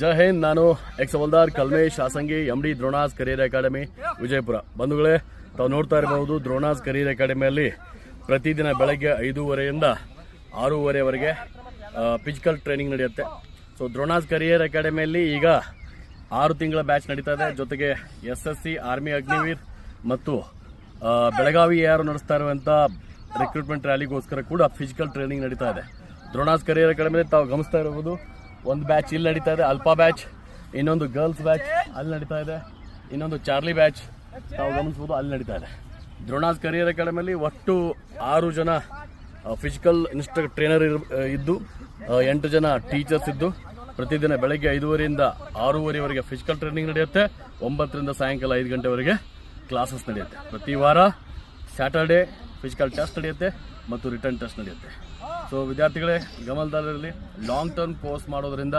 ಜೈ ಹಿಂದ್. ನಾನು ex havildar Kalmesh Hasangi, MD Drona's career academy, Vijayapura. ಬಂಧುಗಳೇ, ತಾವು ನೋಡ್ತಾ ಇರಬಹುದು ದ್ರೋಣಾಸ್ ಕರಿಯರ್ ಅಕಾಡೆಮಿಯಲ್ಲಿ ಪ್ರತಿದಿನ ಬೆಳಗ್ಗೆ 5:30ಯಿಂದ 6:30ವರೆಗೆ ಫಿಸಿಕಲ್ ಟ್ರೈನಿಂಗ್ ನಡೆಯುತ್ತೆ. ಸೊ ದ್ರೋಣಾಸ್ ಕರಿಯರ್ ಅಕಾಡೆಮಿಯಲ್ಲಿ ಈಗ 6 ತಿಂಗಳ ಬ್ಯಾಚ್ ನಡೀತಾ ಇದೆ. ಜೊತೆಗೆ SSC, ಆರ್ಮಿ, ಅಗ್ನಿವೀರ್ ಮತ್ತು ಬೆಳಗಾವಿ ಯಾರು ನಡೆಸ್ತಾ ಇರುವಂಥ ರಿಕ್ರೂಟ್ಮೆಂಟ್ ರ್ಯಾಲಿಗೋಸ್ಕರ ಕೂಡ ಫಿಸಿಕಲ್ ಟ್ರೈನಿಂಗ್ ನಡೀತಾ ಇದೆ. ದ್ರೋಣಾಸ್ ಕರಿಯರ್ ಅಕಾಡೆಮಿಯಲ್ಲಿ ತಾವು ಗಮನಿಸ್ತಾ ಇರಬಹುದು, ಒಂದು ಬ್ಯಾಚ್ ಇಲ್ಲಿ ನಡೀತಾ ಇದೆ, ಅಲ್ಫಾ ಬ್ಯಾಚ್, ಇನ್ನೊಂದು ಗರ್ಲ್ಸ್ ಬ್ಯಾಚ್ ಅಲ್ಲಿ ನಡೀತಾ ಇದೆ, ಇನ್ನೊಂದು ಚಾರ್ಲಿ ಬ್ಯಾಚ್ ತಾವು ಗಮನಿಸಬಹುದು ಅಲ್ಲಿ ನಡೀತಾ ಇದೆ. ದ್ರೋಣಾಸ್ ಕರಿಯರ್ ಅಕಾಡೆಮಿಯಲ್ಲಿ ಒಟ್ಟು 6 ಜನ ಫಿಸಿಕಲ್ ಟ್ರೈನರ್ ಇದ್ದು 8 ಜನ ಟೀಚರ್ಸ್ ಇದ್ದು ಪ್ರತಿದಿನ ಬೆಳಗ್ಗೆ 5:30ರಿಂದ 6:30ವರೆಗೆ ಫಿಸಿಕಲ್ ಟ್ರೈನಿಂಗ್ ನಡೆಯುತ್ತೆ. 9ರಿಂದ ಸಾಯಂಕಾಲ 5 ಗಂಟೆವರೆಗೆ ಕ್ಲಾಸಸ್ ನಡೆಯುತ್ತೆ. ಪ್ರತಿ ವಾರ ಸ್ಯಾಟರ್ಡೇ ಫಿಸಿಕಲ್ ಟೆಸ್ಟ್ ನಡೆಯುತ್ತೆ ಮತ್ತು ರಿಟರ್ನ್ ಟೆಸ್ಟ್ ನಡೆಯುತ್ತೆ. ಸೊ ವಿದ್ಯಾರ್ಥಿಗಳೇ, ಗಮನದಲ್ಲಿರಲಿ, ಲಾಂಗ್ ಟರ್ಮ್ ಕೋರ್ಸ್ ಮಾಡೋದ್ರಿಂದ